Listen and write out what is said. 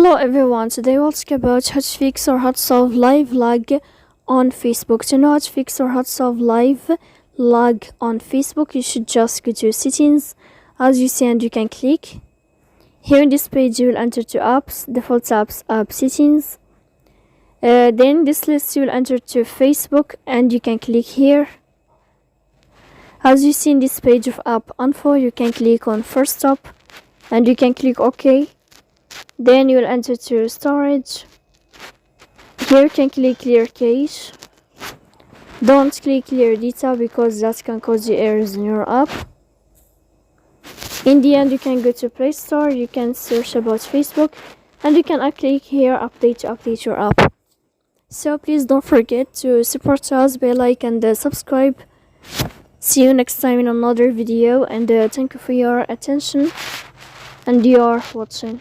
Hello everyone, today we'll talk about how to fix or how to solve live lag on Facebook. To know how to fix or how to solve live lag on Facebook, you should just go to settings, as you see, and you can click. Here in this page you will enter to apps, default apps, app settings. Then this list you will enter to Facebook and you can click here. As you see in this page of app info, you can click on first stop and you can click OK. Then you will enter to storage. Here you can click clear cache. Don't click clear data because that can cause you errors in your app. In the end, you can go to Play Store, you can search about Facebook, and you can click here update to update your app. So please don't forget to support us by like and subscribe. See you next time in another video, and thank you for your attention and your watching.